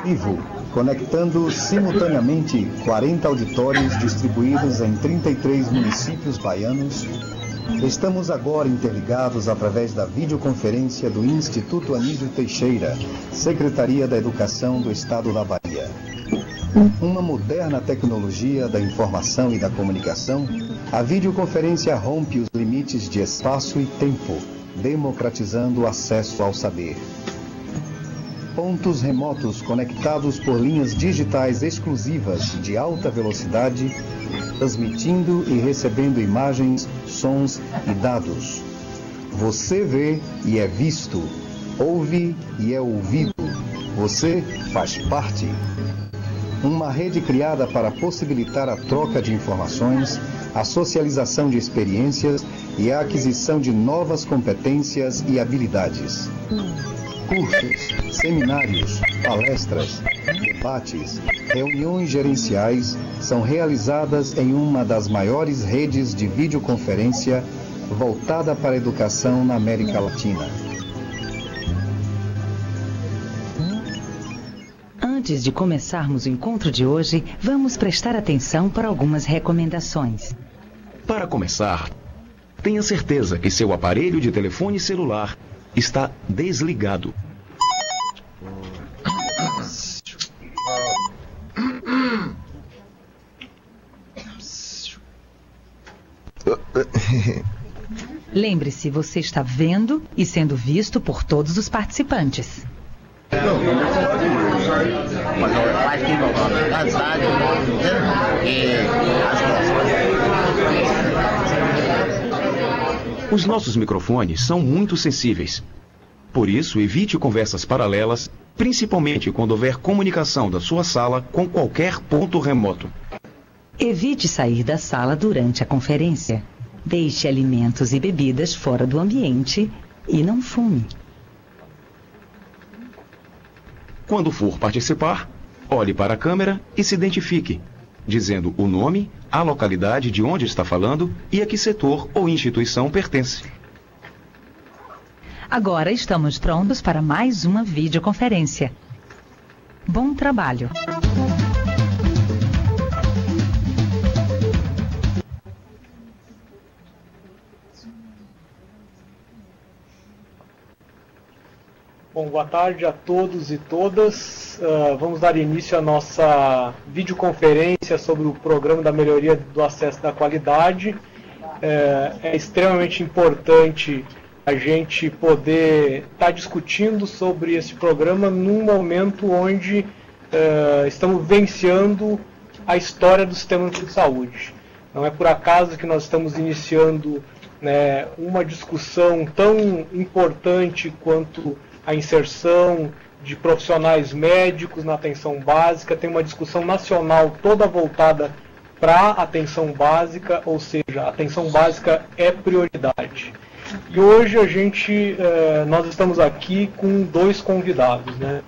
Vivo, conectando simultaneamente 40 auditórios distribuídos em 33 municípios baianos. Estamos agora interligados através da videoconferência do Instituto Anísio Teixeira, Secretaria da Educação do Estado da Bahia. Uma moderna tecnologia da informação e da comunicação, a videoconferência rompe os limites de espaço e tempo, democratizando o acesso ao saber. Pontos remotos conectados por linhas digitais exclusivas de alta velocidade, transmitindo e recebendo imagens, sons e dados. Você vê e é visto, ouve e é ouvido. Você faz parte. Uma rede criada para possibilitar a troca de informações, a socialização de experiências e a aquisição de novas competências e habilidades. Cursos, seminários, palestras, debates, reuniões gerenciais são realizadas em uma das maiores redes de videoconferência voltada para a educação na América Latina. Antes de começarmos o encontro de hoje, vamos prestar atenção para algumas recomendações. Para começar, tenha certeza que seu aparelho de telefone celular está desligado. Lembre-se, você está vendo e sendo visto por todos os participantes. Os nossos microfones são muito sensíveis. Por isso, evite conversas paralelas, principalmente quando houver comunicação da sua sala com qualquer ponto remoto. Evite sair da sala durante a conferência. Deixe alimentos e bebidas fora do ambiente e não fume. Quando for participar, olhe para a câmera e se identifique, dizendo o nome, a localidade de onde está falando e a que setor ou instituição pertence. Agora estamos prontos para mais uma videoconferência. Bom trabalho! Bom, boa tarde a todos e todas. Vamos dar início à nossa videoconferência sobre o Programa da Melhoria do Acesso da Qualidade. É extremamente importante a gente poder estar discutindo sobre esse programa num momento onde estamos vivenciando a história do Sistema Único de Saúde. Não é por acaso que nós estamos iniciando, né, uma discussão tão importante quanto a inserção de profissionais médicos na atenção básica. Tem uma discussão nacional toda voltada para a atenção básica, ou seja, a atenção básica é prioridade. E hoje nós estamos aqui com dois convidados, né?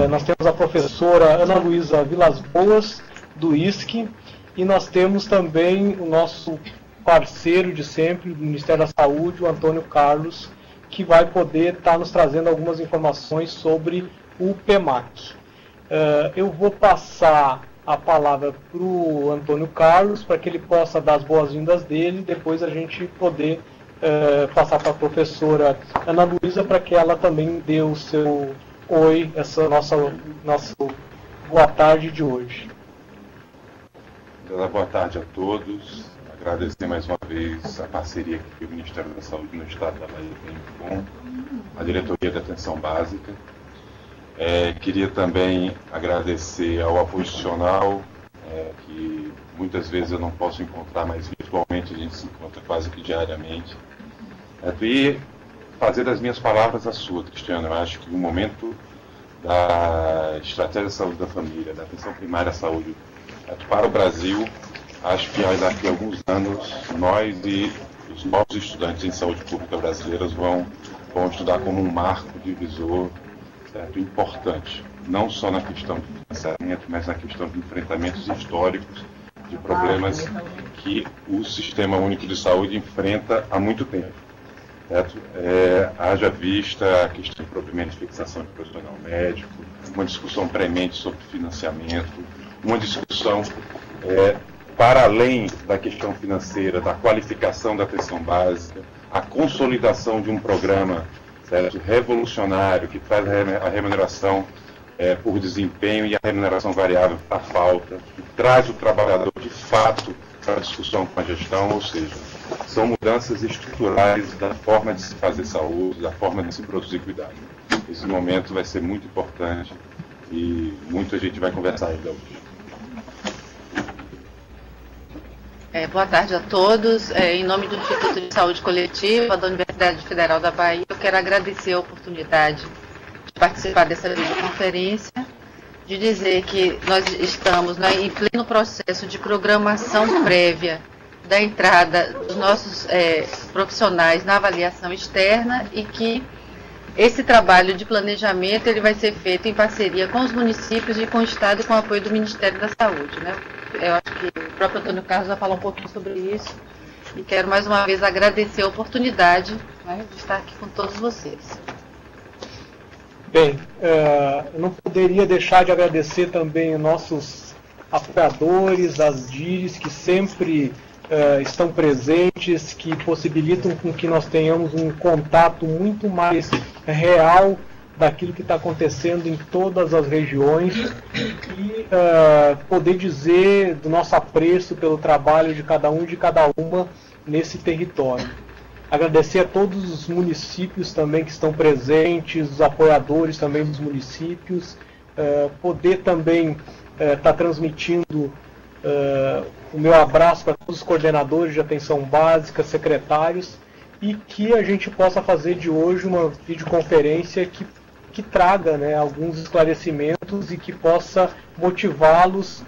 Nós temos a professora Ana Luísa Vilas Boas, do ISC, e nós temos também o nosso parceiro de sempre, do Ministério da Saúde, o Antônio Carlos, que vai poder estar nos trazendo algumas informações sobre o PEMAC. Eu vou passar a palavra para o Antônio Carlos, para que ele possa dar as boas-vindas dele, depois a gente poder passar para a professora Ana Luísa, para que ela também dê o seu oi, essa nossa boa tarde de hoje. Boa tarde a todos. Agradecer mais uma vez a parceria que o Ministério da Saúde no Estado da Bahia tem com a Diretoria da Atenção Básica. Queria também agradecer ao apoio institucional, que muitas vezes eu não posso encontrar, mas virtualmente a gente se encontra quase que diariamente. E fazer das minhas palavras a sua, Cristiano. Eu acho que o momento da estratégia de saúde da família, da atenção primária à saúde para o Brasil, acho que daqui a alguns anos nós e os novos estudantes em saúde pública brasileiros vão estudar como um marco divisor, certo, importante, não só na questão de financiamento, mas na questão de enfrentamentos históricos de problemas que o Sistema Único de Saúde enfrenta há muito tempo. certo? Haja vista a questão de provimento de fixação de profissional médico, uma discussão premente sobre financiamento, uma discussão para além da questão financeira, da qualificação da atenção básica, a consolidação de um programa, certo, revolucionário que traz a remuneração por desempenho e a remuneração variável para a falta, que traz o trabalhador de fato para a discussão com a gestão, ou seja, são mudanças estruturais da forma de se fazer saúde, da forma de se produzir cuidado. Esse momento vai ser muito importante e muito a gente vai conversar ainda hoje. Boa tarde a todos. Em nome do Instituto de Saúde Coletiva da Universidade Federal da Bahia, eu quero agradecer a oportunidade de participar dessa videoconferência, de dizer que nós estamos em pleno processo de programação prévia da entrada dos nossos profissionais na avaliação externa e que esse trabalho de planejamento ele vai ser feito em parceria com os municípios e com o Estado e com o apoio do Ministério da Saúde, né? Eu acho que o próprio Antônio Carlos vai falar um pouquinho sobre isso e quero mais uma vez agradecer a oportunidade, né, de estar aqui com todos vocês. Bem, eu não poderia deixar de agradecer também os nossos apoiadores, as DIRs, que sempre estão presentes, que possibilitam com que nós tenhamos um contato muito mais real daquilo que está acontecendo em todas as regiões e poder dizer do nosso apreço pelo trabalho de cada um e de cada uma nesse território. Agradecer a todos os municípios também que estão presentes, os apoiadores também dos municípios, poder também estar transmitindo o meu abraço para todos os coordenadores de atenção básica, secretários, e que a gente possa fazer de hoje uma videoconferência que traga, né, alguns esclarecimentos e que possa motivá-los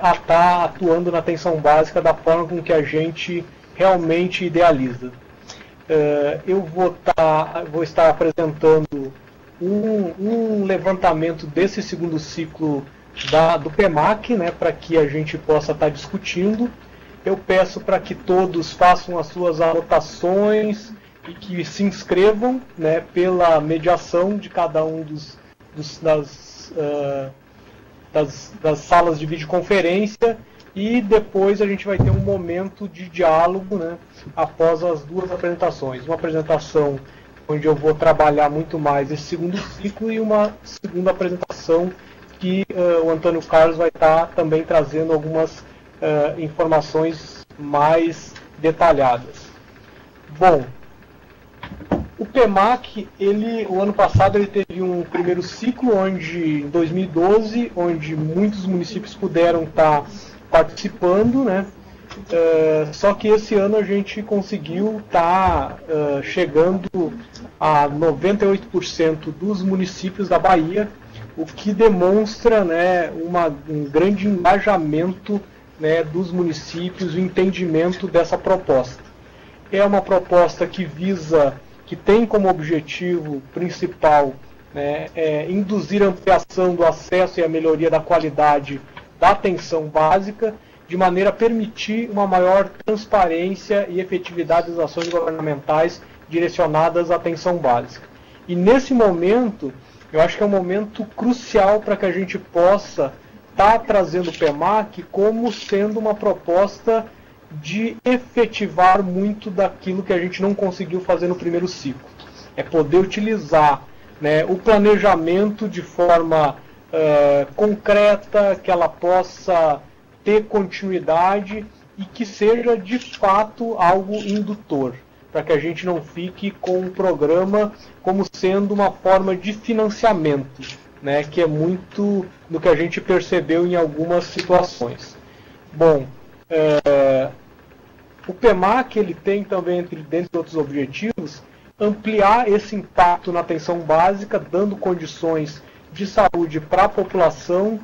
a estar atuando na atenção básica da forma com que a gente realmente idealiza. Eu vou estar apresentando um levantamento desse segundo ciclo do PEMAC, né, para que a gente possa estar discutindo. Eu peço para que todos façam as suas anotações e que se inscrevam, né, pela mediação de cada um das salas de videoconferência, e depois a gente vai ter um momento de diálogo, né, após as duas apresentações. Uma apresentação onde eu vou trabalhar muito mais esse segundo ciclo e uma segunda apresentação que o Antônio Carlos vai estar também trazendo algumas informações mais detalhadas. Bom, o PEMAC, o ano passado ele teve um primeiro ciclo, em 2012, onde muitos municípios puderam estar participando, né? Só que esse ano a gente conseguiu estar chegando a 98% dos municípios da Bahia, o que demonstra, né, um grande engajamento, né, dos municípios, o entendimento dessa proposta. É uma proposta que tem como objetivo principal, né, induzir a ampliação do acesso e a melhoria da qualidade da atenção básica, de maneira a permitir uma maior transparência e efetividade das ações governamentais direcionadas à atenção básica. E nesse momento, eu acho que é um momento crucial para que a gente possa estar trazendo o PEMAC como sendo uma proposta de efetivar muito daquilo que a gente não conseguiu fazer no primeiro ciclo. É poder utilizar, né, o planejamento de forma concreta, que ela possa ter continuidade e que seja de fato algo indutor, para que a gente não fique com o programa como sendo uma forma de financiamento, né, que é muito do que a gente percebeu em algumas situações. Bom, o PEMAC ele tem também, dentre outros objetivos, ampliar esse impacto na atenção básica, dando condições de saúde para a população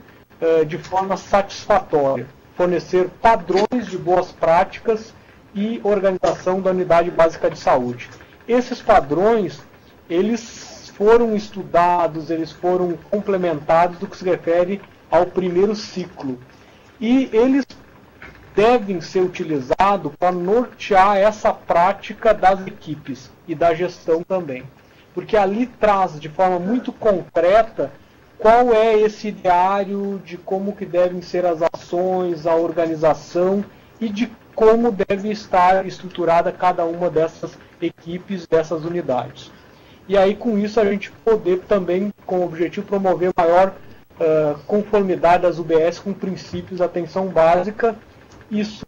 de forma satisfatória, fornecer padrões de boas práticas e organização da unidade básica de saúde. Esses padrões, eles foram estudados, eles foram complementados do que se refere ao primeiro ciclo. E eles devem ser utilizados para nortear essa prática das equipes e da gestão também. Porque ali traz de forma muito concreta qual é esse ideário de como que devem ser as ações, a organização e de como deve estar estruturada cada uma dessas equipes, dessas unidades. E aí com isso a gente poder também, com o objetivo, promover maior conformidade das UBS com princípios da atenção básica, isso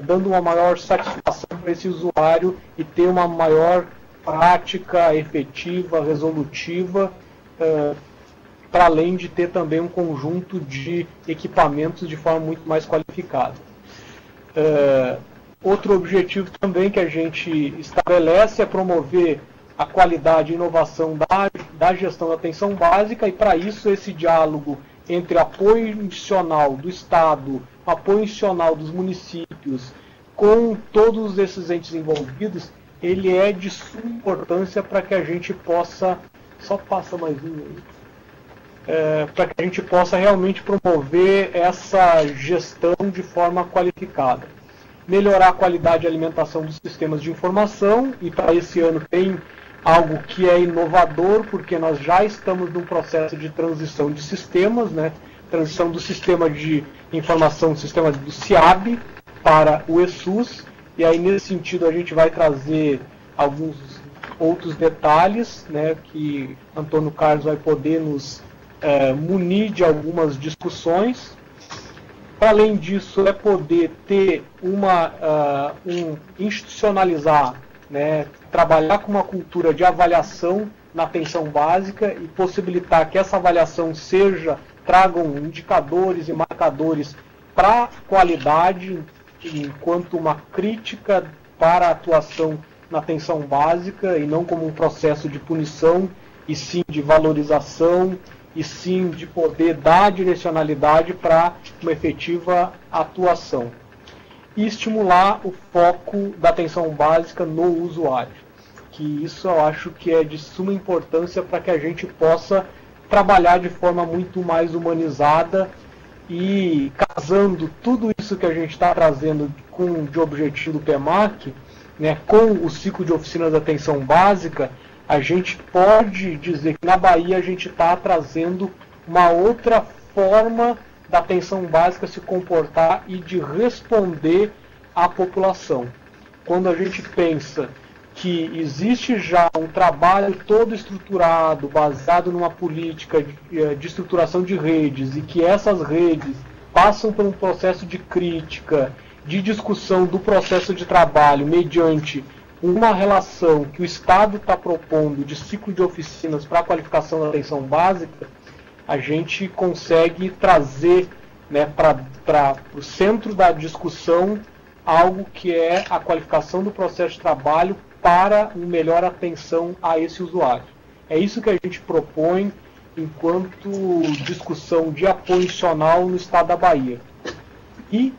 dando uma maior satisfação para esse usuário e ter uma maior prática efetiva, resolutiva, para além de ter também um conjunto de equipamentos de forma muito mais qualificada. Outro objetivo também que a gente estabelece é promover a qualidade e inovação da gestão da atenção básica, e para isso esse diálogo entre apoio institucional do Estado, apoio institucional dos municípios, com todos esses entes envolvidos, ele é de suma importância para que a gente possa, só passa mais um aí, para que a gente possa realmente promover essa gestão de forma qualificada. Melhorar a qualidade de alimentação dos sistemas de informação, e para esse ano tem algo que é inovador, porque nós já estamos num processo de transição de sistemas, né? Transição do sistema de informação, do sistema do SIAB para o ESUS, e aí nesse sentido a gente vai trazer alguns outros detalhes, né, que Antônio Carlos vai poder nos munir de algumas discussões. Para além disso, é poder ter institucionalizar, né, trabalhar com uma cultura de avaliação na atenção básica e possibilitar que essa avaliação tragam indicadores e marcadores para qualidade, enquanto uma crítica para a atuação na atenção básica, e não como um processo de punição, e sim de valorização, e sim de poder dar direcionalidade para uma efetiva atuação. E estimular o foco da atenção básica no usuário, que isso eu acho que é de suma importância para que a gente possa trabalhar de forma muito mais humanizada, e casando tudo isso que a gente está trazendo de objetivo do PEMAC, né, com o ciclo de oficinas de atenção básica, a gente pode dizer que na Bahia a gente está trazendo uma outra forma da atenção básica se comportar e de responder à população. Quando a gente pensa que existe já um trabalho todo estruturado, baseado numa política de estruturação de redes, e que essas redes passam por um processo de crítica, de discussão do processo de trabalho, mediante uma relação que o Estado está propondo de ciclo de oficinas para a qualificação da atenção básica, a gente consegue trazer, né, para o centro da discussão algo que é a qualificação do processo de trabalho para uma melhor atenção a esse usuário. É isso que a gente propõe enquanto discussão de apoio institucional no Estado da Bahia. E,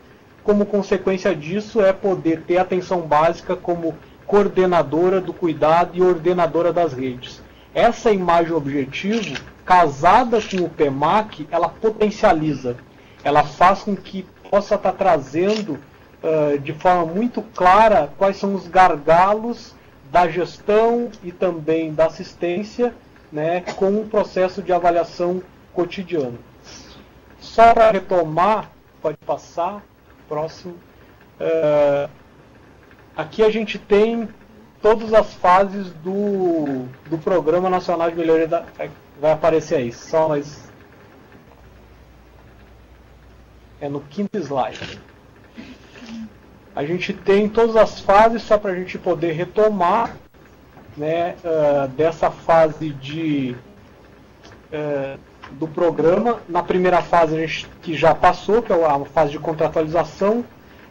como consequência disso, é poder ter a atenção básica como coordenadora do cuidado e ordenadora das redes. Essa imagem objetivo, casada com o PEMAC, ela potencializa, ela faz com que possa estar trazendo de forma muito clara quais são os gargalos da gestão e também da assistência, né, com um processo de avaliação cotidiano. Só para retomar, pode passar, próximo. Aqui a gente tem todas as fases do Programa Nacional de Melhoria da... Vai aparecer aí, só mais... É no quinto slide. A gente tem todas as fases, só para a gente poder retomar, né, dessa fase do programa. Na primeira fase, a gente, que já passou, que é a fase de contratualização,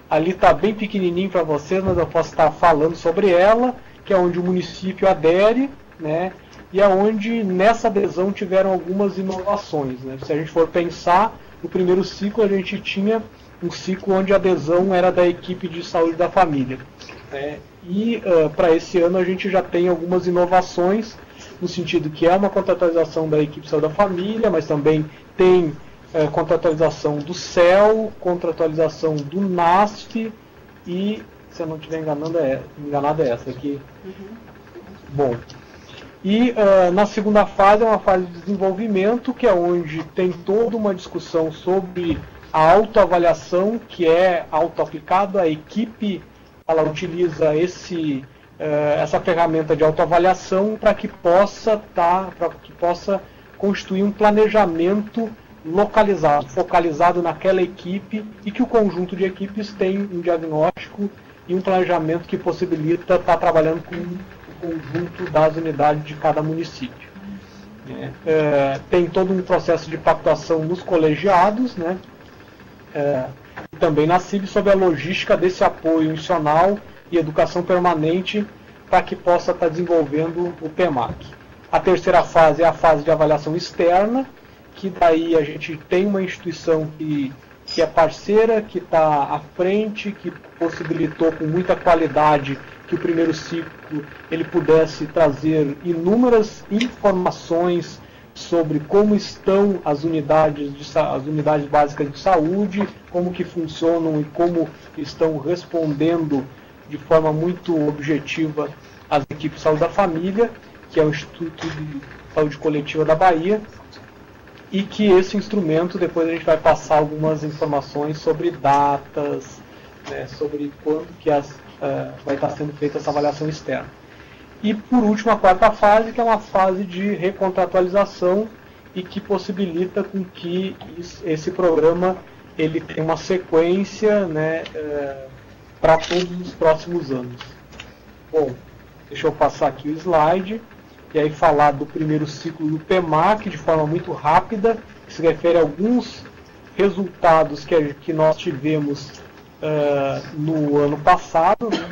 ali está bem pequenininho para vocês, mas eu posso estar falando sobre ela, que é onde o município adere, né, e é onde nessa adesão tiveram algumas inovações, né. Se a gente for pensar, no primeiro ciclo a gente tinha um ciclo onde a adesão era da equipe de saúde da família, né? E para esse ano a gente já tem algumas inovações, no sentido que é uma contratualização da equipe de saúde da família, mas também tem contratualização do CEL, contratualização do NASF e, se eu não estiver enganado, é essa aqui. Bom, e na segunda fase é uma fase de desenvolvimento, que é onde tem toda uma discussão sobre a autoavaliação, que é auto-aplicado. A equipe ela utiliza essa ferramenta de autoavaliação para que possa constituir um planejamento localizado, focalizado naquela equipe, e que o conjunto de equipes tem um diagnóstico e um planejamento que possibilita estar trabalhando com o conjunto das unidades de cada município. Tem todo um processo de pactuação nos colegiados, né? E também na CIB, sobre a logística desse apoio institucional e educação permanente para que possa estar desenvolvendo o PEMAC. A terceira fase é a fase de avaliação externa, que daí a gente tem uma instituição que é parceira, que está à frente, que possibilitou com muita qualidade que o primeiro ciclo ele pudesse trazer inúmeras informações sobre como estão as unidades básicas de saúde, como que funcionam e como estão respondendo de forma muito objetiva as equipes de saúde da família, que é o Instituto de Saúde Coletiva da Bahia, e que esse instrumento, depois a gente vai passar algumas informações sobre datas, né, sobre quando que vai estar sendo feita essa avaliação externa. E, por último, a quarta fase, que é uma fase de recontratualização e que possibilita com que esse programa ele tenha uma sequência, né, para todos os próximos anos. Bom, deixa eu passar aqui o slide e aí falar do primeiro ciclo do PEMAC de forma muito rápida, que se refere a alguns resultados que nós tivemos no ano passado, né?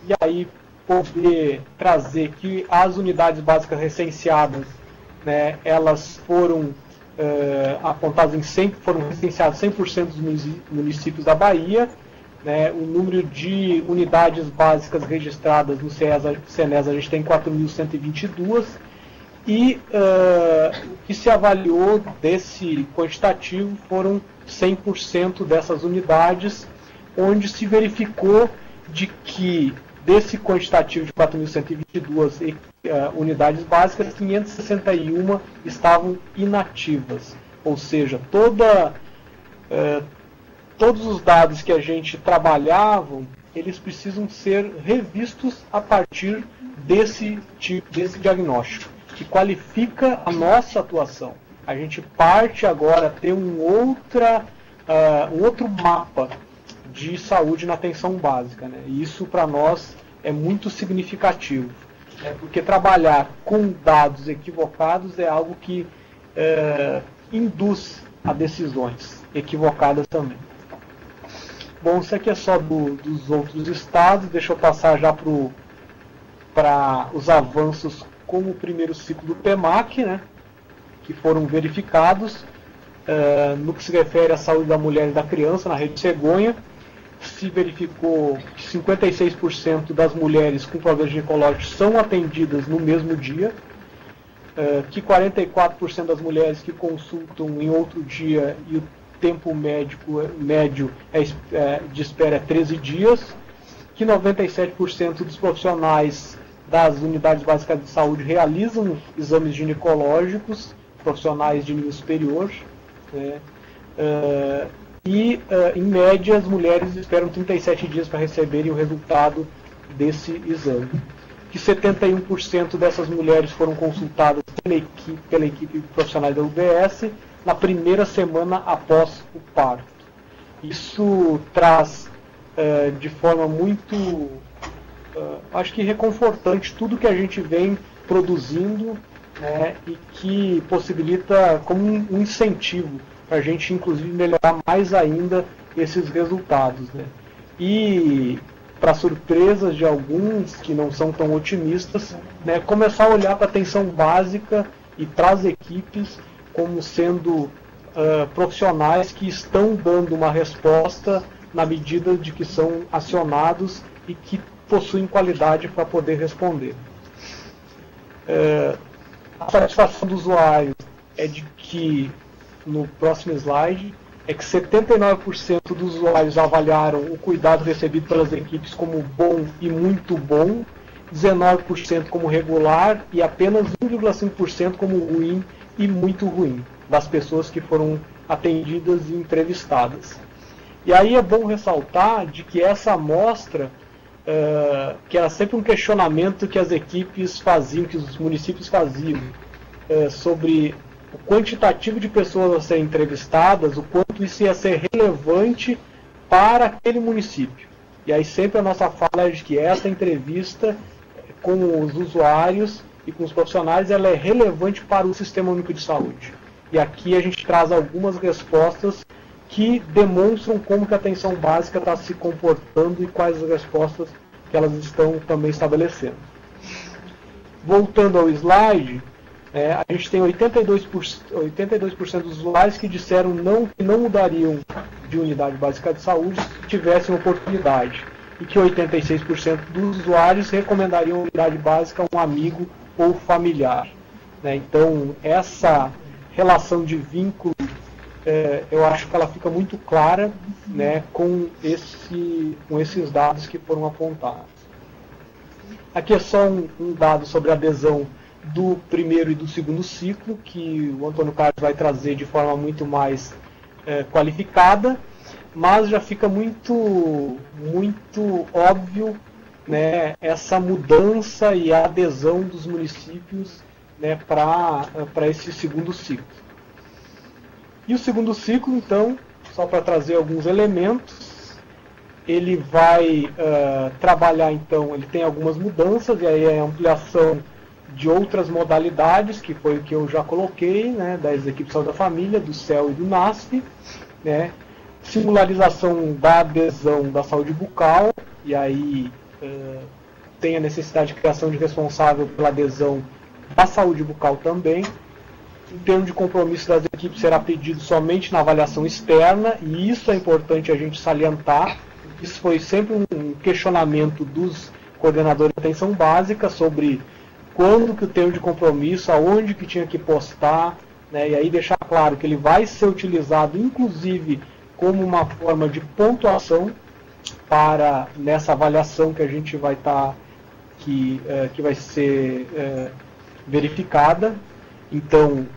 E aí poder trazer que as unidades básicas recenseadas, né, elas foram apontadas foram recenseadas 100% dos municípios da Bahia, né, o número de unidades básicas registradas no CENES a gente tem 4.122, e o que se avaliou desse quantitativo foram 100% dessas unidades, onde se verificou de que desse quantitativo de 4.122 unidades básicas, 561 estavam inativas. Ou seja, todos os dados que a gente trabalhava, eles precisam ser revistos a partir desse diagnóstico, que qualifica a nossa atuação. A gente parte agora a ter um outro mapa de saúde na atenção básica, né? E isso para nós é muito significativo, né? Porque trabalhar com dados equivocados é algo que induz a decisões equivocadas também. Bom, isso aqui é só dos outros estados. Deixa eu passar já para os avanços com o primeiro ciclo do PEMAC, né? Que foram verificados no que se refere à saúde da mulher e da criança na rede Cegonha. Se verificou que 56% das mulheres com problemas ginecológicos são atendidas no mesmo dia, que 44% das mulheres que consultam em outro dia e o tempo médio de espera é 13 dias, que 97% dos profissionais das unidades básicas de saúde realizam exames ginecológicos, profissionais de nível superior, né? Em média, as mulheres esperam 37 dias para receberem o resultado desse exame. Que 71% dessas mulheres foram consultadas pela equipe profissional da UBS na primeira semana após o parto. Isso traz de forma muito, acho que reconfortante, tudo que a gente vem produzindo, né, e que possibilita como um incentivo para a gente, inclusive, melhorar mais ainda esses resultados, né? E, para surpresas de alguns que não são tão otimistas, né, começar a olhar para a atenção básica e para as equipes como sendo profissionais que estão dando uma resposta na medida de que são acionados e que possuem qualidade para poder responder. A satisfação do usuário é de que no próximo slide, é que 79% dos usuários avaliaram o cuidado recebido pelas equipes como bom e muito bom, 19% como regular e apenas 1,5% como ruim e muito ruim, das pessoas que foram atendidas e entrevistadas. E aí é bom ressaltar de que essa amostra, que era sempre um questionamento que as equipes faziam, que os municípios faziam, sobre o quantitativo de pessoas a serem entrevistadas, o quanto isso ia ser relevante para aquele município. E aí sempre a nossa fala é de que essa entrevista com os usuários e com os profissionais, ela é relevante para o Sistema Único de Saúde. E aqui a gente traz algumas respostas que demonstram como que a atenção básica está se comportando e quais as respostas que elas estão também estabelecendo. Voltando ao slide, a gente tem 82% dos usuários que disseram que não mudariam de unidade básica de saúde se tivessem oportunidade. E que 86% dos usuários recomendariam a unidade básica a um amigo ou familiar. Então, essa relação de vínculo, eu acho que ela fica muito clara, com esses dados que foram apontados. Aqui é só um dado sobre a adesão do primeiro e do segundo ciclo, que o Antônio Carlos vai trazer de forma muito mais qualificada, mas já fica muito óbvio, essa mudança e a adesão dos municípios, para esse segundo ciclo. E o segundo ciclo, então, só para trazer alguns elementos, ele vai trabalhar, então, ele tem algumas mudanças, e aí é a ampliação de outras modalidades, que foi o que eu já coloquei, das equipes de saúde da família, do CEL e do NASF, simularização da adesão da saúde bucal, e aí tem a necessidade de criação de responsável pela adesão da saúde bucal também. Em termos de compromisso das equipes, será pedido somente na avaliação externa, e isso é importante a gente salientar. Isso foi sempre um questionamento dos coordenadores de atenção básica sobre quando que o termo de compromisso, aonde que tinha que postar, e aí deixar claro que ele vai ser utilizado, inclusive, como uma forma de pontuação para nessa avaliação que a gente vai estar, que vai ser verificada. Então,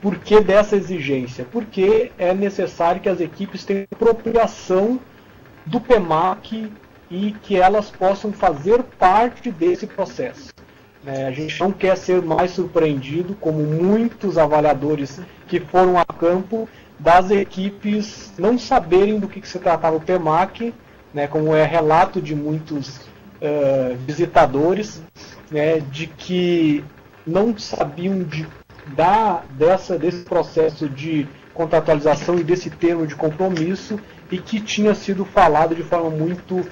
por que dessa exigência? Porque é necessário que as equipes tenham apropriação do PEMAC e que elas possam fazer parte desse processo. A gente não quer ser mais surpreendido, como muitos avaliadores que foram a campo, das equipes não saberem do que se tratava o PEMAC, como é relato de muitos visitadores, de que não sabiam desse processo de contratualização e desse termo de compromisso, e que tinha sido falado de forma muito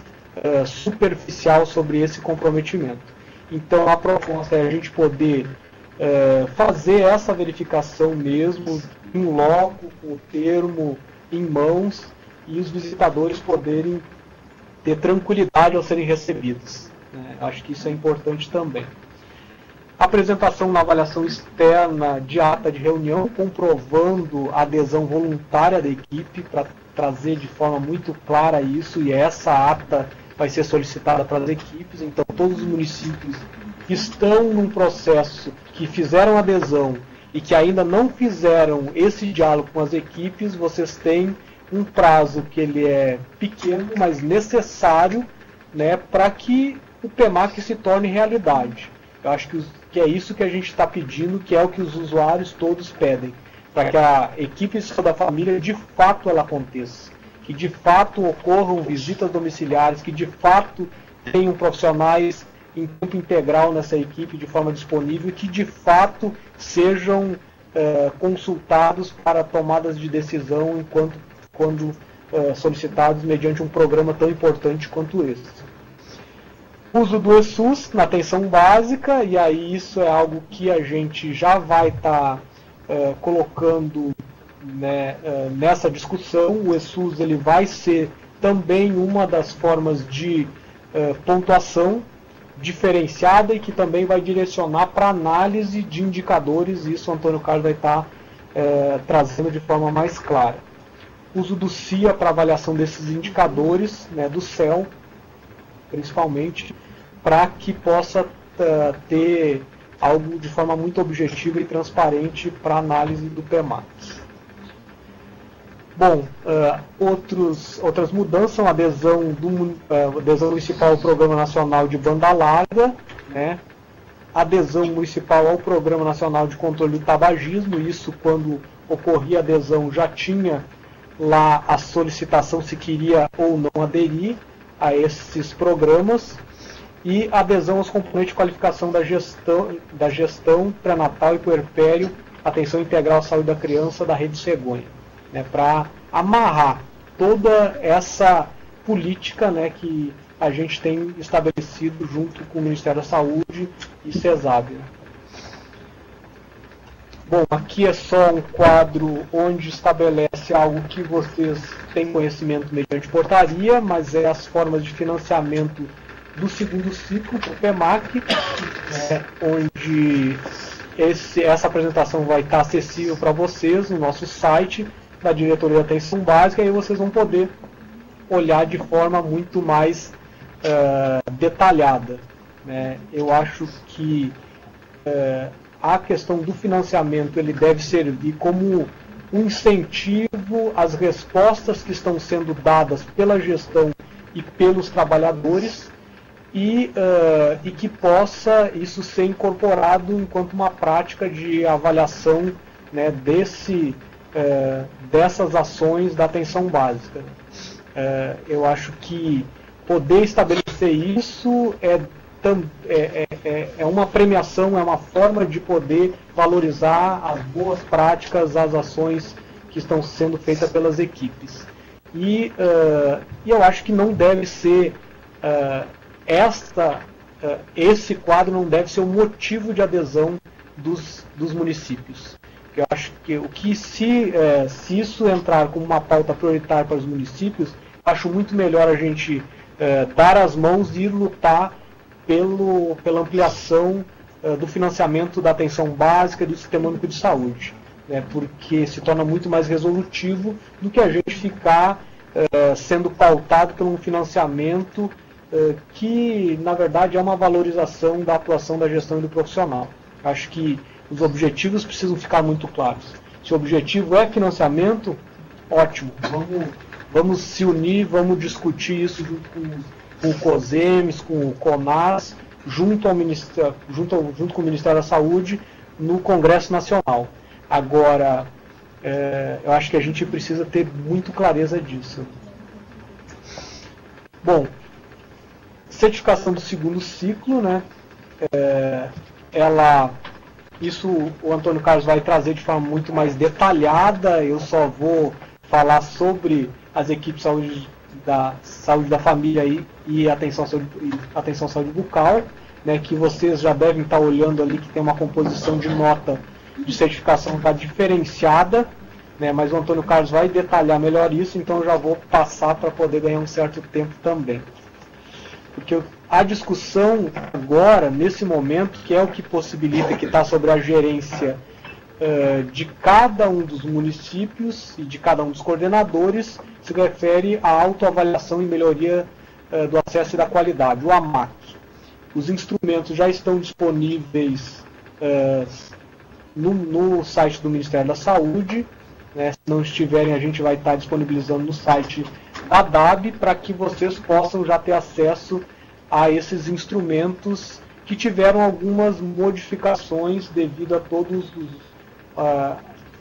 superficial sobre esse comprometimento. Então a proposta é a gente poder fazer essa verificação mesmo, em loco, com o termo em mãos, e os visitadores poderem ter tranquilidade ao serem recebidos. Acho que isso é importante também. Apresentação na avaliação externa de ata de reunião, comprovando a adesão voluntária da equipe, para trazer de forma muito clara isso, e essa ata vai ser solicitada para as equipes. Então, todos os municípios que estão num processo, que fizeram adesão e que ainda não fizeram esse diálogo com as equipes, vocês têm um prazo que ele é pequeno, mas necessário, para que o PEMAC se torne realidade. Eu acho que é isso que a gente está pedindo, que é o que os usuários todos pedem, para que a equipe da família de fato ela aconteça, que de fato ocorram visitas domiciliares, que de fato tenham profissionais em tempo integral nessa equipe de forma disponível, e que de fato sejam consultados para tomadas de decisão quando solicitados mediante um programa tão importante quanto esse. Uso do ESUS na atenção básica, e aí isso é algo que a gente já vai estar colocando nessa discussão. O ESUS ele vai ser também uma das formas de pontuação diferenciada, e que também vai direcionar para análise de indicadores. Isso o Antônio Carlos vai estar trazendo de forma mais clara. Uso do CIA para avaliação desses indicadores, né, do CEL, principalmente, para que possa ter algo de forma muito objetiva e transparente para análise do PMAC. Bom, outras mudanças são a adesão municipal ao Programa Nacional de Banda Larga, né, adesão municipal ao Programa Nacional de Controle do Tabagismo. Isso, quando ocorria a adesão, já tinha lá a solicitação se queria ou não aderir a esses programas, e adesão aos componentes de qualificação da gestão pré-natal e puerpério, atenção integral à saúde da criança da Rede Cegonha, né, para amarrar toda essa política, né, que a gente tem estabelecido junto com o Ministério da Saúde e CESAB. Bom, aqui é só um quadro onde estabelece algo que vocês têm conhecimento mediante portaria, mas é as formas de financiamento do segundo ciclo do PMAC, onde essa apresentação vai estar acessível para vocês no nosso site da Diretoria de Atenção Básica, e aí vocês vão poder olhar de forma muito mais detalhada, né? Eu acho que a questão do financiamento ele deve servir como um incentivo às respostas que estão sendo dadas pela gestão e pelos trabalhadores, e que possa isso ser incorporado enquanto uma prática de avaliação, né, dessas ações da atenção básica. Eu acho que poder estabelecer isso é uma premiação, é uma forma de poder valorizar as boas práticas, as ações que estão sendo feitas pelas equipes. E eu acho que não deve ser esse quadro não deve ser o motivo de adesão dos municípios. Eu acho que se isso entrar como uma pauta prioritária para os municípios, acho muito melhor a gente dar as mãos e ir lutar pela ampliação do financiamento da atenção básica e do Sistema Único de Saúde, né, porque se torna muito mais resolutivo do que a gente ficar sendo pautado por um financiamento que, na verdade, é uma valorização da atuação da gestão e do profissional. Acho que os objetivos precisam ficar muito claros. Se o objetivo é financiamento, ótimo, vamos se unir, vamos discutir isso junto com o COSEMES, com o CONAS, junto com o Ministério da Saúde, no Congresso Nacional. Agora, eu acho que a gente precisa ter muito clareza disso. Bom, certificação do segundo ciclo, né? Isso o Antônio Carlos vai trazer de forma muito mais detalhada. Eu só vou falar sobre as equipes de saúde da família e atenção à saúde bucal, né, que vocês já devem estar olhando ali, que tem uma composição de nota de certificação diferenciada, né, mas o Antônio Carlos vai detalhar melhor isso, então eu já vou passar para poder ganhar um certo tempo também. Porque a discussão agora, nesse momento, que é o que possibilita, que está sobre a gerência de cada um dos municípios e de cada um dos coordenadores, se refere à autoavaliação e melhoria do acesso e da qualidade, o AMAC. Os instrumentos já estão disponíveis no site do Ministério da Saúde, né? Se não estiverem, a gente vai estar disponibilizando no site da DAB, para que vocês possam já ter acesso a esses instrumentos que tiveram algumas modificações devido a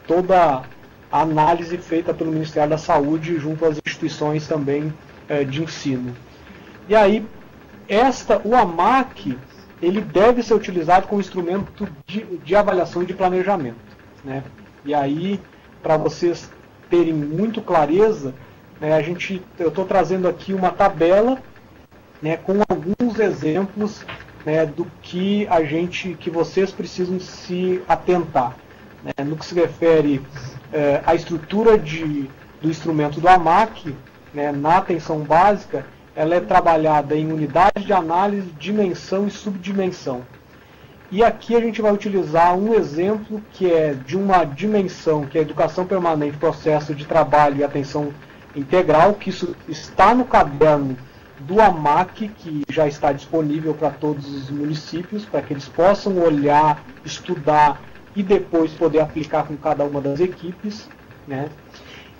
toda a análise feita pelo Ministério da Saúde junto às instituições também de ensino. E aí, o AMAC, ele deve ser utilizado como instrumento de avaliação e de planejamento, né? E aí, para vocês terem muito clareza, né, eu estou trazendo aqui uma tabela, né, com alguns exemplos, né, do que vocês precisam se atentar, né, no que se refere à estrutura do instrumento do AMAC, né, na atenção básica. Ela é trabalhada em unidade de análise, dimensão e subdimensão. E aqui a gente vai utilizar um exemplo que é de uma dimensão, que é educação permanente, processo de trabalho e atenção integral, que isso está no caderno do AMAC, que já está disponível para todos os municípios, para que eles possam olhar, estudar e depois poder aplicar com cada uma das equipes, né?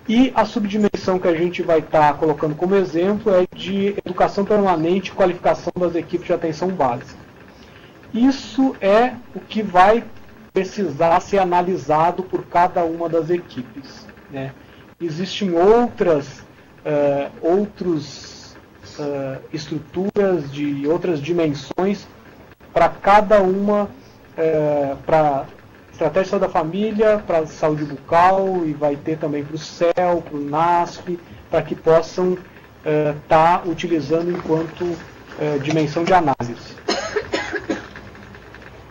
E a subdimensão que a gente vai estar colocando como exemplo é de educação permanente e qualificação das equipes de atenção básica. Isso é o que vai precisar ser analisado por cada uma das equipes, né? Existem outras estruturas de outras dimensões para cada uma, para estratégia de saúde da família, para a saúde bucal, e vai ter também para o CEL, para o NASP, para que possam estar utilizando enquanto dimensão de análise.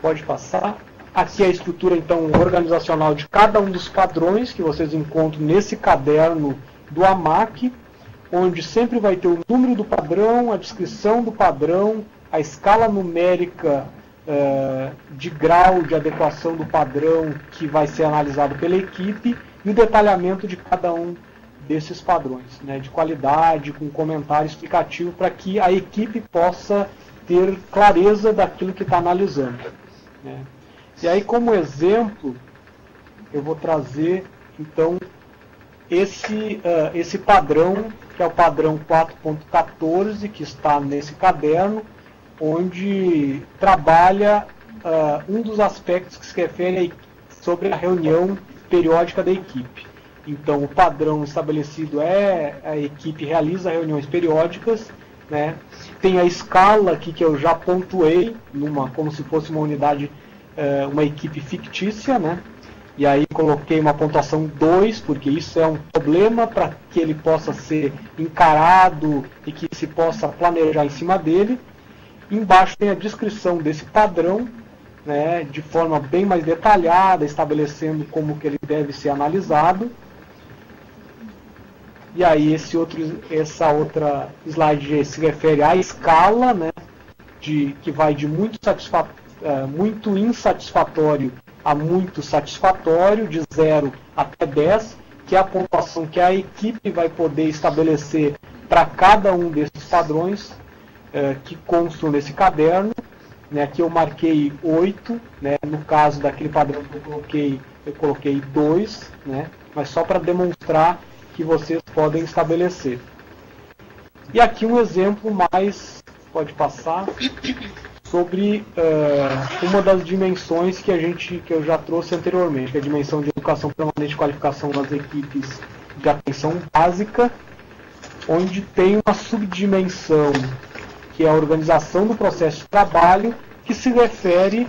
Pode passar. Aqui é a estrutura então organizacional de cada um dos padrões que vocês encontram nesse caderno do AMAC, onde sempre vai ter o número do padrão, a descrição do padrão, a escala numérica de grau de adequação do padrão que vai ser analisado pela equipe e o detalhamento de cada um desses padrões, né, de qualidade, com comentário explicativo para que a equipe possa ter clareza daquilo que está analisando, né. E aí, como exemplo, eu vou trazer então esse padrão, que é o padrão 4.14, que está nesse caderno, onde trabalha um dos aspectos que se refere sobre a reunião periódica da equipe. Então, o padrão estabelecido é a equipe realiza reuniões periódicas, né? Tem a escala aqui que eu já pontuei, como se fosse uma unidade, uma equipe fictícia, né? E aí coloquei uma pontuação 2, porque isso é um problema para que ele possa ser encarado e que se possa planejar em cima dele. Embaixo tem a descrição desse padrão, né, de forma bem mais detalhada, estabelecendo como que ele deve ser analisado. E aí essa outra slide se refere à escala, né, que vai de muito insatisfatório a muito satisfatório, de 0 até 10, que é a pontuação que a equipe vai poder estabelecer para cada um desses padrões que constam nesse caderno, né. Aqui eu marquei 8, né, no caso daquele padrão que eu coloquei 2, né, mas só para demonstrar que vocês podem estabelecer. E aqui um exemplo mais, pode passar, sobre uma das dimensões que eu já trouxe anteriormente, que é a dimensão de educação permanente e qualificação das equipes de atenção básica, onde tem uma subdimensão que é a organização do processo de trabalho, que se refere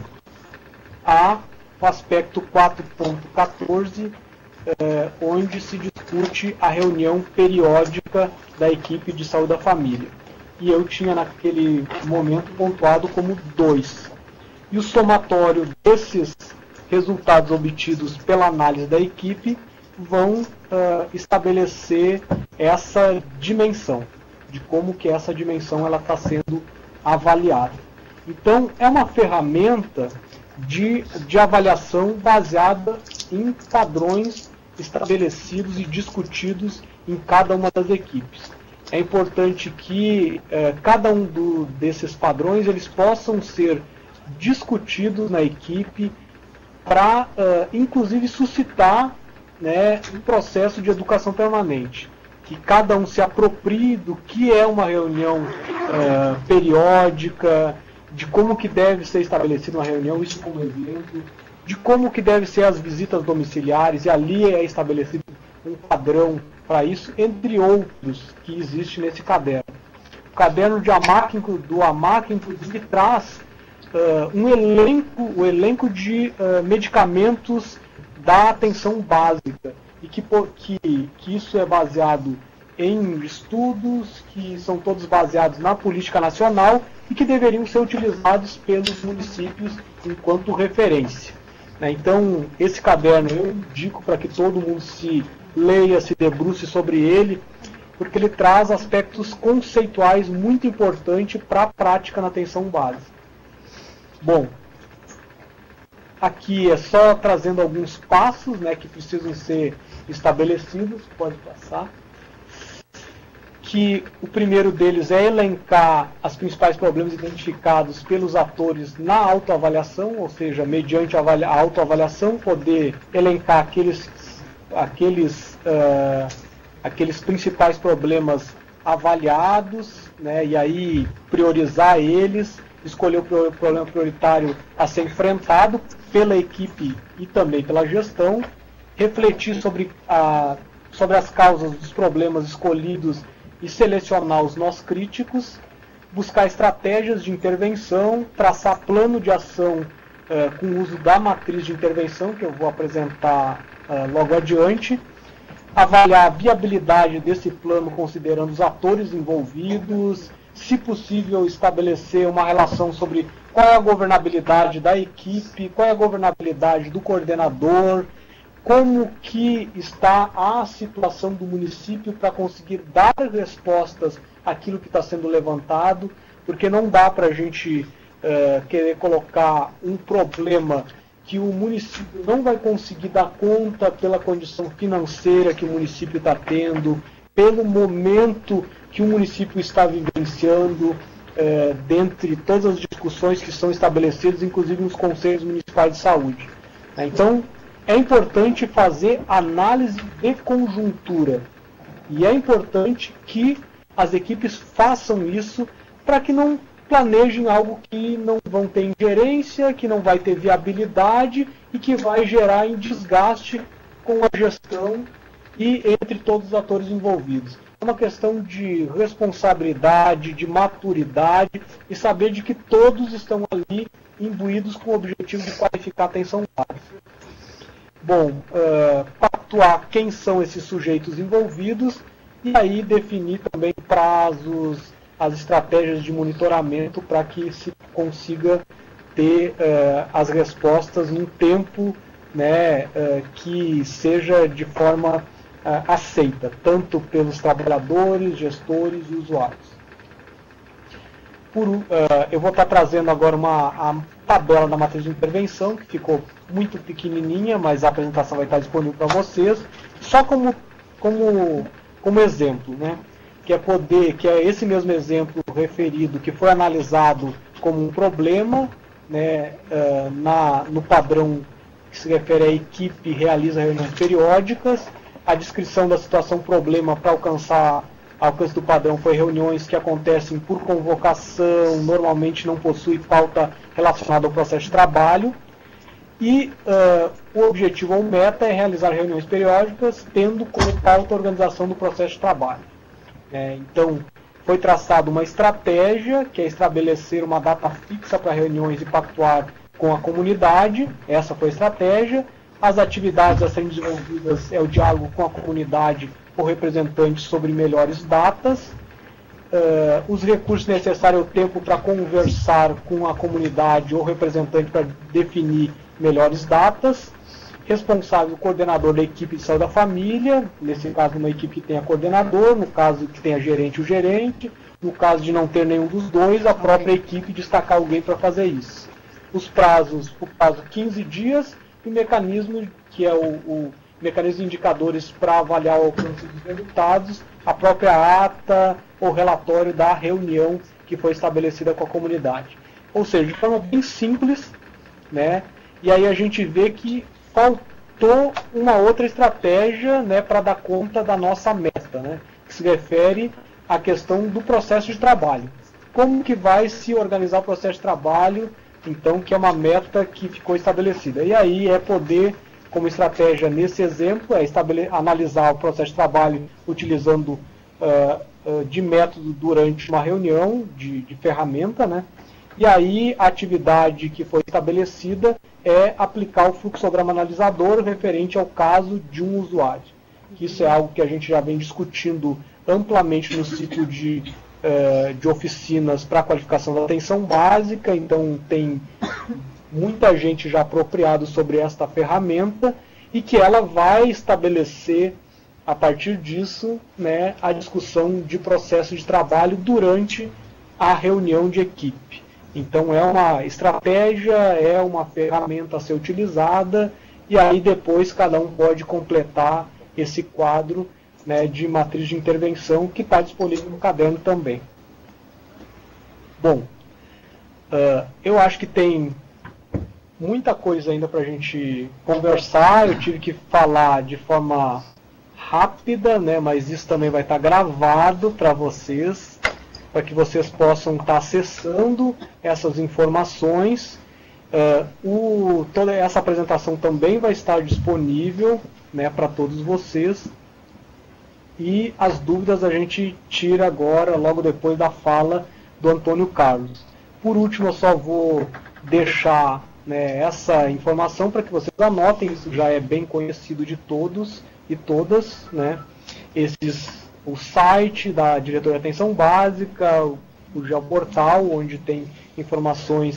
ao aspecto 4.14, onde se discute a reunião periódica da equipe de saúde da família. E eu tinha naquele momento pontuado como 2. E o somatório desses resultados obtidos pela análise da equipe vão estabelecer essa dimensão, de como que essa dimensão ela está sendo avaliada. Então, é uma ferramenta de avaliação baseada em padrões estabelecidos e discutidos em cada uma das equipes. É importante que cada um desses padrões eles possam ser discutidos na equipe para, inclusive, suscitar, né, um processo de educação permanente. Que cada um se aproprie do que é uma reunião periódica, de como que deve ser estabelecida uma reunião, isso como exemplo, de como que deve ser as visitas domiciliares, e ali é estabelecido um padrão para isso, entre outros que existe nesse caderno. O caderno do AMAC, inclusive, traz o elenco de medicamentos da atenção básica, e que isso é baseado em estudos que são todos baseados na política nacional e que deveriam ser utilizados pelos municípios enquanto referência. Então, esse caderno eu indico para que todo mundo se leia, se debruce sobre ele, porque ele traz aspectos conceituais muito importantes para a prática na atenção básica. Bom, aqui é só trazendo alguns passos, né, que precisam ser estabelecidos, pode passar. Que o primeiro deles é elencar os principais problemas identificados pelos atores na autoavaliação, ou seja, mediante a autoavaliação, poder elencar aqueles principais problemas avaliados, né, e aí priorizar eles, escolher o problema prioritário a ser enfrentado pela equipe e também pela gestão, refletir sobre as causas dos problemas escolhidos e selecionar os nós críticos, buscar estratégias de intervenção, traçar plano de ação com o uso da matriz de intervenção, que eu vou apresentar logo adiante, avaliar a viabilidade desse plano considerando os atores envolvidos, se possível estabelecer uma relação sobre qual é a governabilidade da equipe, qual é a governabilidade do coordenador, como que está a situação do município para conseguir dar respostas àquilo que está sendo levantado, porque não dá para a gente querer colocar um problema que o município não vai conseguir dar conta pela condição financeira que o município está tendo, pelo momento que o município está vivenciando, dentre todas as discussões que são estabelecidas, inclusive nos conselhos municipais de saúde. Então, é importante fazer análise de conjuntura. E é importante que as equipes façam isso para que não planejem algo que não vão ter ingerência, que não vai ter viabilidade e que vai gerar desgaste com a gestão e entre todos os atores envolvidos. É uma questão de responsabilidade, de maturidade e saber de que todos estão ali imbuídos com o objetivo de qualificar a atenção básica. Bom, pactuar quem são esses sujeitos envolvidos e aí definir também prazos, as estratégias de monitoramento para que se consiga ter as respostas num tempo, né, que seja de forma aceita, tanto pelos trabalhadores, gestores e usuários. Eu vou estar trazendo agora a tabela da matriz de intervenção, que ficou muito pequenininha, mas a apresentação vai estar disponível para vocês, só como exemplo, né? Que é esse mesmo exemplo referido, que foi analisado como um problema, né, no padrão que se refere à equipe realiza reuniões periódicas, a descrição da situação problema para alcance do padrão foi reuniões que acontecem por convocação, normalmente não possui pauta relacionada ao processo de trabalho, e o objetivo ou meta é realizar reuniões periódicas, tendo como pauta a organização do processo de trabalho. Então, foi traçada uma estratégia, que é estabelecer uma data fixa para reuniões e pactuar com a comunidade, essa foi a estratégia. As atividades a serem desenvolvidas é o diálogo com a comunidade ou representantes sobre melhores datas, os recursos necessários ao tempo para conversar com a comunidade ou representante para definir melhores datas, responsável coordenador da equipe de saúde da família, nesse caso uma equipe que tenha coordenador, no caso que tenha gerente, o gerente, no caso de não ter nenhum dos dois, a própria equipe destacar alguém para fazer isso. Os prazos, o prazo 15 dias, e o mecanismo, que é o mecanismo de indicadores para avaliar o alcance dos resultados, a própria ata ou relatório da reunião que foi estabelecida com a comunidade. Ou seja, de forma bem simples, né? E aí a gente vê que faltou uma outra estratégia, né, para dar conta da nossa meta, né, que se refere à questão do processo de trabalho. Como que vai se organizar o processo de trabalho, então, que é uma meta que ficou estabelecida. E aí é poder, como estratégia nesse exemplo, analisar o processo de trabalho utilizando de método durante uma reunião de ferramenta, né? E aí a atividade que foi estabelecida é aplicar o fluxograma analisador referente ao caso de um usuário. Isso é algo que a gente já vem discutindo amplamente no ciclo de oficinas para a qualificação da atenção básica, então tem muita gente já apropriado sobre esta ferramenta e que ela vai estabelecer, a partir disso, né, a discussão de processo de trabalho durante a reunião de equipe. Então é uma estratégia, é uma ferramenta a ser utilizada, e aí depois cada um pode completar esse quadro, né, de matriz de intervenção que está disponível no caderno também. Bom, eu acho que tem muita coisa ainda para a gente conversar. Eu tive que falar de forma rápida, né, mas isso também vai estar gravado para vocês, para que vocês possam estar acessando essas informações. Toda essa apresentação também vai estar disponível, né, para todos vocês. E as dúvidas a gente tira agora, logo depois da fala do Antônio Carlos. Por último, eu só vou deixar, né, essa informação para que vocês anotem, isso já é bem conhecido de todos e todas, né? O site da Diretoria de Atenção Básica, o geoportal, onde tem informações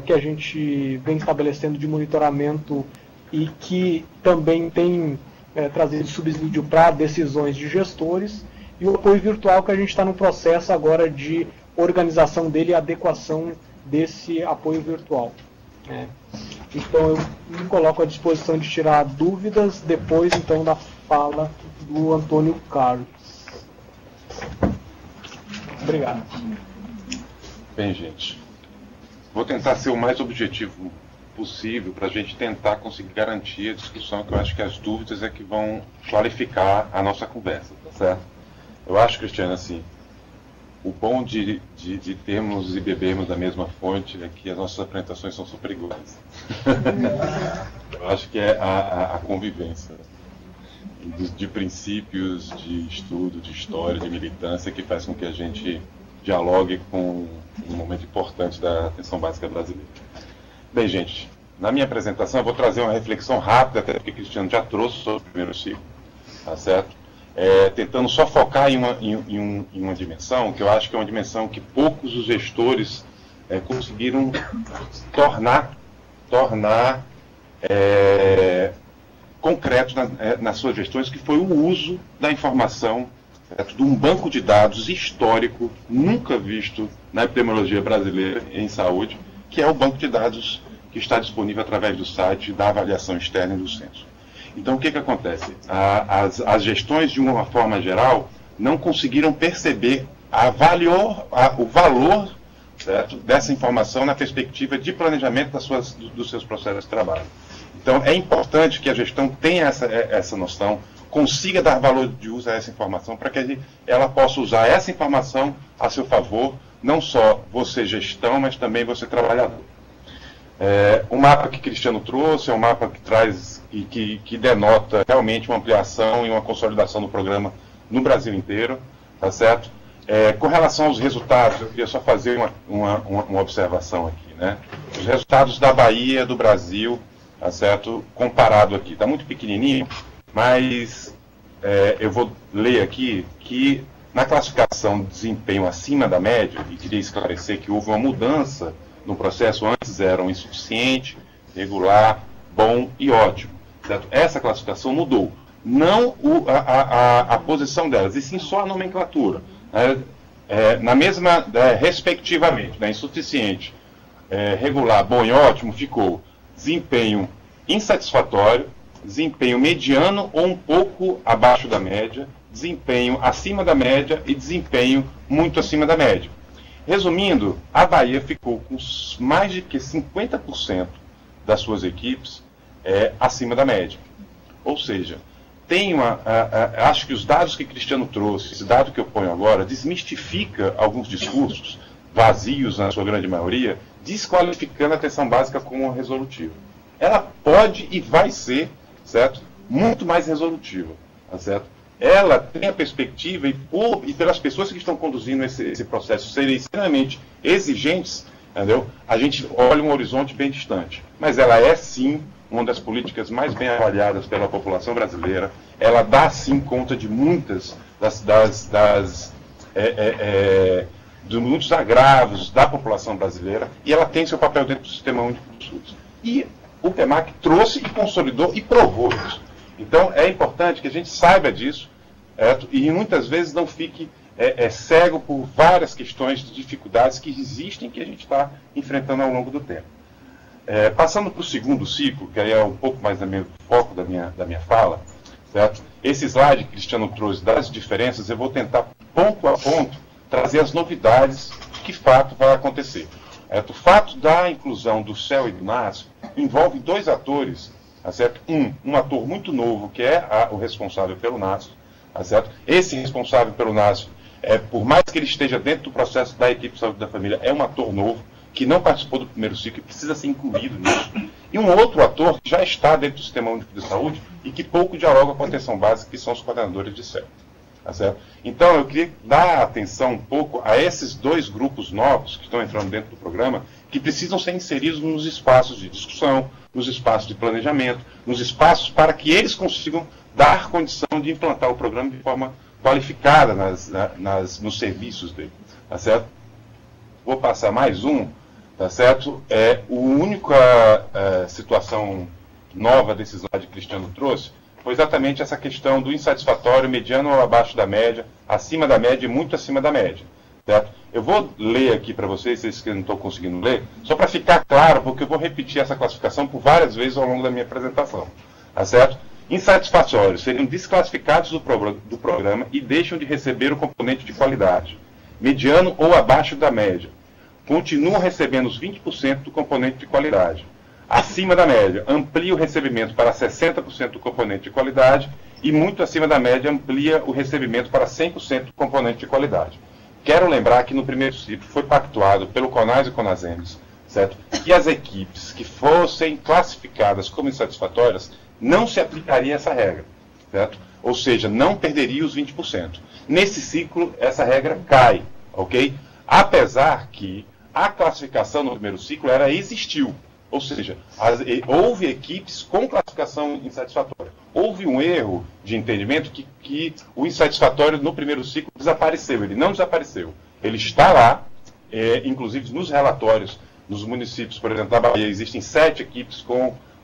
que a gente vem estabelecendo de monitoramento e que também tem trazido subsídio para decisões de gestores, e o apoio virtual, que a gente está no processo agora de organização dele e adequação desse apoio virtual. Então eu me coloco à disposição de tirar dúvidas depois então da fala do Antônio Carlos. Obrigado. Bem, gente, vou tentar ser o mais objetivo possível para a gente tentar conseguir garantir a discussão, que eu acho que as dúvidas é que vão qualificar a nossa conversa, tá certo? Eu acho, Cristiano, assim, o bom de termos e bebermos da mesma fonte é que as nossas apresentações são super iguais. Eu acho que é a convivência de princípios, de estudo, de história, de militância, que faz com que a gente dialogue com um momento importante da atenção básica brasileira. Bem, gente, na minha apresentação eu vou trazer uma reflexão rápida, até porque o Cristiano já trouxe sobre o primeiro ciclo, tá certo? Tentando só focar em uma dimensão, que eu acho que é uma dimensão que poucos os gestores conseguiram tornar concreto nas suas gestões, que foi o uso da informação, certo? De um banco de dados histórico, nunca visto na epidemiologia brasileira em saúde, que é o banco de dados que está disponível através do site da avaliação externa e do censo. Então, o que acontece? As gestões, de uma forma geral, não conseguiram perceber o valor, certo, dessa informação na perspectiva de planejamento dos seus processos de trabalho. Então, é importante que a gestão tenha essa noção, consiga dar valor de uso a essa informação, para que ela possa usar essa informação a seu favor, não só você gestão, mas também você trabalhador. O mapa que Cristiano trouxe é um mapa que traz e que denota realmente uma ampliação e uma consolidação do programa no Brasil inteiro, tá certo? Com relação aos resultados, eu queria só fazer uma observação aqui, né? Os resultados da Bahia, do Brasil, tá certo? Comparado aqui, está muito pequenininho, mas eu vou ler aqui que na classificação de desempenho acima da média, e queria esclarecer que houve uma mudança no processo. Antes eram insuficiente, regular, bom e ótimo, certo? Essa classificação mudou. Não a posição delas, e sim só a nomenclatura. Na mesma, respectivamente, né, insuficiente, regular, bom e ótimo, ficou desempenho insatisfatório, desempenho mediano ou um pouco abaixo da média, desempenho acima da média e desempenho muito acima da média. Resumindo, a Bahia ficou com mais de que 50% das suas equipes acima da média. Ou seja, acho que os dados que Cristiano trouxe, esse dado que eu ponho agora, desmistifica alguns discursos vazios, na sua grande maioria, desqualificando a atenção básica como resolutiva. Ela pode e vai ser, certo, muito mais resolutiva, tá certo? Ela tem a perspectiva, e pelas pessoas que estão conduzindo esse processo serem extremamente exigentes, entendeu? A gente olha um horizonte bem distante. Mas ela é, sim, uma das políticas mais bem avaliadas pela população brasileira. Ela dá, sim, conta de muitas de muitos agravos da população brasileira, e ela tem seu papel dentro do Sistema Único do SUS. E o PEMAC trouxe e consolidou e provou isso. Então, é importante que a gente saiba disso, e muitas vezes não fique cego por várias questões de dificuldades que existem, que a gente está enfrentando ao longo do tempo. Passando para o segundo ciclo, que aí é um pouco mais o foco da minha fala, certo? Esse slide que Cristiano trouxe das diferenças, eu vou tentar, ponto a ponto, trazer as novidades de que fato vai acontecer. O fato da inclusão do CEL e do NASF envolve dois atores, certo? Um ator muito novo, que é o responsável pelo NASF, certo? Esse responsável pelo NASF, por mais que ele esteja dentro do processo da equipe de saúde da família, é um ator novo, que não participou do primeiro ciclo e precisa ser incluído nisso. E um outro ator que já está dentro do Sistema Único de Saúde e que pouco dialoga com a atenção básica, que são os coordenadores de CEL. Tá certo? Então, eu queria dar atenção um pouco a esses dois grupos novos que estão entrando dentro do programa, que precisam ser inseridos nos espaços de discussão, nos espaços de planejamento, nos espaços para que eles consigam dar condição de implantar o programa de forma qualificada nos serviços dele. Tá certo? Vou passar mais um. Tá certo? A única situação nova desse slide que Cristiano trouxe foi exatamente essa questão do insatisfatório, mediano ou abaixo da média, acima da média e muito acima da média. Certo? Eu vou ler aqui para vocês que não estão conseguindo ler, só para ficar claro, porque eu vou repetir essa classificação por várias vezes ao longo da minha apresentação. Tá certo? Insatisfatórios seriam desclassificados do programa e deixam de receber o componente de qualidade. Mediano ou abaixo da média, continuam recebendo os 20% do componente de qualidade. Acima da média, amplia o recebimento para 60% do componente de qualidade e muito acima da média, amplia o recebimento para 100% do componente de qualidade. Quero lembrar que no primeiro ciclo foi pactuado pelo CONAS e CONASEMES, certo? Que as equipes que fossem classificadas como insatisfatórias não se aplicaria essa regra, certo? Ou seja, não perderia os 20%. Nesse ciclo, essa regra cai, ok? Apesar que a classificação no primeiro ciclo existiu. Ou seja, houve equipes com classificação insatisfatória. Houve um erro de entendimento que o insatisfatório no primeiro ciclo desapareceu. Ele não desapareceu. Ele está lá, inclusive nos relatórios, nos municípios, por exemplo, da Bahia, existem 7 equipes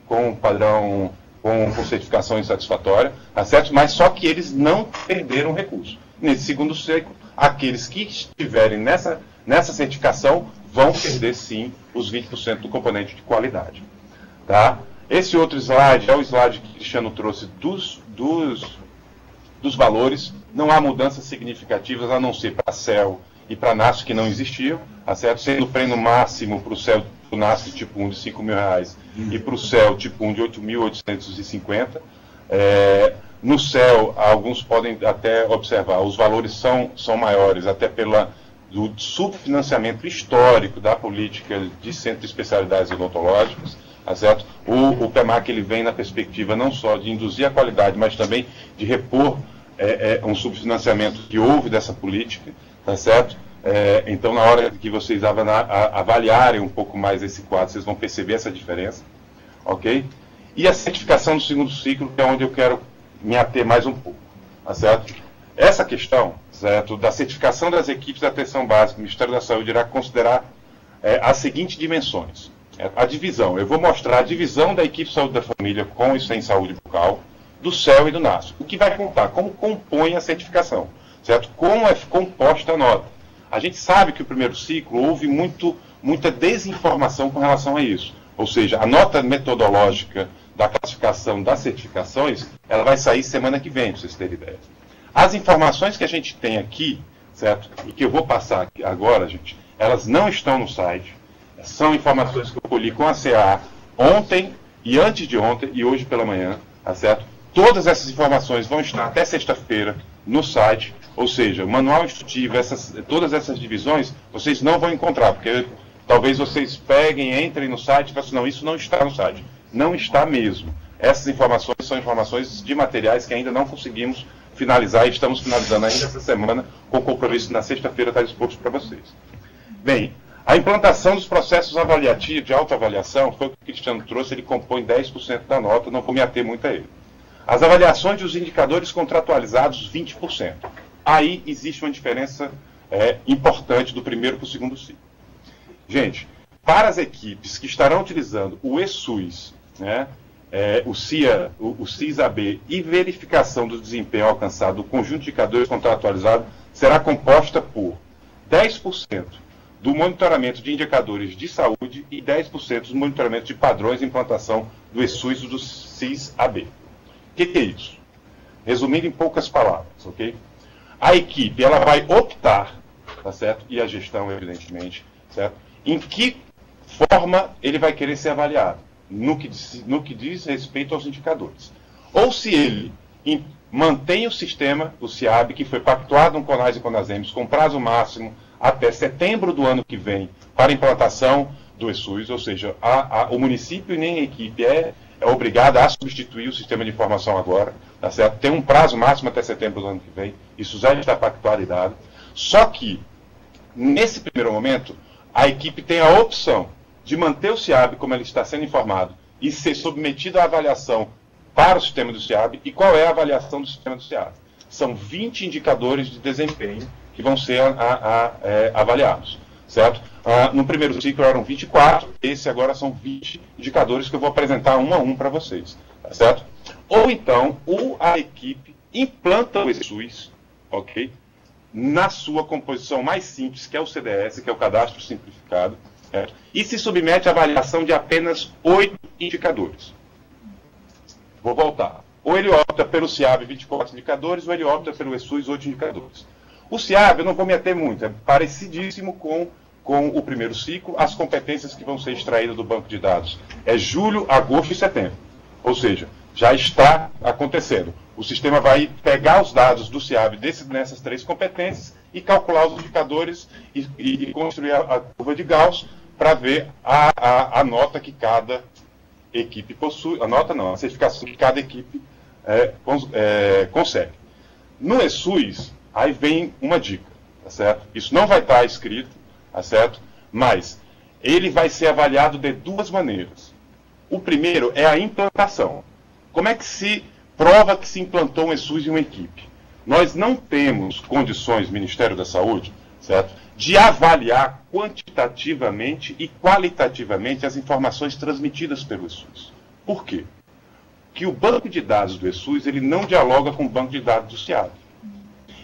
com padrão, com certificação insatisfatória, tá certo? Mas só que eles não perderam recurso. Nesse segundo ciclo, aqueles que estiverem nessa certificação vão perder, sim, os 20% do componente de qualidade. Tá? Esse outro slide é o slide que o Cristiano trouxe dos valores. Não há mudanças significativas, a não ser para a CEL e para a NASF, que não existiam, tá certo? Sendo o prêmio máximo para o CEL do NASF tipo 1 de R$5.000 e para o CEL tipo 1 de R$8.850. No CEL, alguns podem até observar, os valores são maiores, até do subfinanciamento histórico da política de centros de especialidades odontológicas, tá certo? O PEMAC ele vem na perspectiva não só de induzir a qualidade, mas também de repor um subfinanciamento que houve dessa política, tá certo? Então, na hora que vocês avaliarem um pouco mais esse quadro, vocês vão perceber essa diferença, ok? E a certificação do segundo ciclo, que é onde eu quero me ater mais um pouco, tá certo? Essa questão, certo, da certificação das equipes de atenção básica, o Ministério da Saúde irá considerar as seguintes dimensões. A divisão, eu vou mostrar a divisão da equipe de saúde da família com e sem saúde bucal, do CEL e do NASF. O que vai contar? Como compõe a certificação, certo? Como é composta a nota. A gente sabe que o primeiro ciclo houve muita desinformação com relação a isso. Ou seja, a nota metodológica da classificação das certificações, ela vai sair semana que vem, para vocês terem ideia. As informações que a gente tem aqui, certo? E que eu vou passar aqui agora, gente, elas não estão no site. São informações que eu colhi com a CA ontem e antes de ontem e hoje pela manhã, tá certo? Todas essas informações vão estar até sexta-feira no site, ou seja, o manual instrutivo, todas essas divisões, vocês não vão encontrar, porque talvez vocês peguem, entrem no site e falem assim, não, isso não está no site. Não está mesmo. Essas informações são informações de materiais que ainda não conseguimos finalizar e estamos finalizando ainda essa semana, com o compromisso na sexta-feira está disposto para vocês. Bem, a implantação dos processos avaliativos de autoavaliação foi o que o Cristiano trouxe, ele compõe 10% da nota, não vou me ater muito a ele. As avaliações dos indicadores contratualizados, 20%. Aí existe uma diferença importante do primeiro para o segundo ciclo. Gente, para as equipes que estarão utilizando o eSUS, né, o CIA, o CIS-AB e verificação do desempenho alcançado do conjunto de indicadores contratualizados, será composta por 10% do monitoramento de indicadores de saúde e 10% do monitoramento de padrões de implantação do ESUS e do SIS-AB. O que é isso? Resumindo em poucas palavras, ok? A equipe ela vai optar, tá certo? E a gestão, evidentemente, certo? Em que forma ele vai querer ser avaliado, no que diz respeito aos indicadores. Ou se ele mantém o sistema, o SIAB, que foi pactuado no CONAS e CONASEMS, com prazo máximo até setembro do ano que vem para implantação do ESUS, ou seja, o município e nem a equipe é obrigada a substituir o sistema de informação agora, tá certo? Tem um prazo máximo até setembro do ano que vem, isso já está pactuado e dado. Só que, nesse primeiro momento, a equipe tem a opção de manter o SIAB como ele está sendo informado e ser submetido à avaliação para o sistema do SIAB. E qual é a avaliação do sistema do SIAB? São 20 indicadores de desempenho que vão ser avaliados, certo? No primeiro ciclo eram 24, esse agora são 20 indicadores que eu vou apresentar um a um para vocês, tá certo? Ou então, a equipe implanta o ESUS, ok? Na sua composição mais simples, que é o CDS, que é o Cadastro Simplificado, certo? E se submete à avaliação de apenas 8 indicadores. Vou voltar. Ou ele opta pelo SIAB 24 indicadores, ou ele opta pelo ESUS 8 indicadores. O SIAB, eu não vou me ater muito, é parecidíssimo com o primeiro ciclo. As competências que vão ser extraídas do banco de dados é julho, agosto e setembro. Ou seja, já está acontecendo. O sistema vai pegar os dados do SIAB nessas 3 competências e calcular os indicadores e construir a curva de Gauss para ver a nota que cada equipe possui. A nota não, a certificação que cada equipe consegue. No ESUS, aí vem uma dica, tá certo? Isso não vai estar escrito, tá certo? Mas ele vai ser avaliado de 2 maneiras. O primeiro é a implantação. Como é que se prova que se implantou um ESUS em uma equipe? Nós não temos condições, Ministério da Saúde, certo, de avaliar quantitativamente e qualitativamente as informações transmitidas pelo ESUS. Por quê? Porque o banco de dados do ESUS ele não dialoga com o banco de dados do SIAB.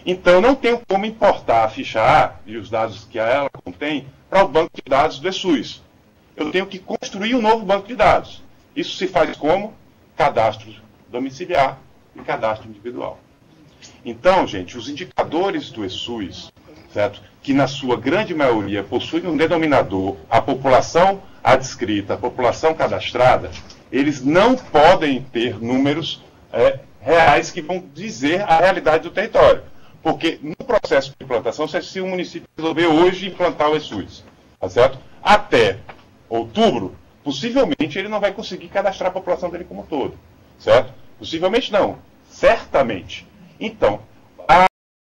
Então, eu não tenho como importar a ficha A e os dados que ela contém para o banco de dados do ESUS. Eu tenho que construir um novo banco de dados. Isso se faz como? Cadastro domiciliar e cadastro individual. Então, gente, os indicadores do ESUS, certo? Que na sua grande maioria possuem um denominador, a população adscrita, a população cadastrada, eles não podem ter números reais que vão dizer a realidade do território. Porque no processo de implantação, se o município resolver hoje implantar o ESUS, tá certo? Até outubro, possivelmente ele não vai conseguir cadastrar a população dele como um todo, certo? Possivelmente não, certamente. Então,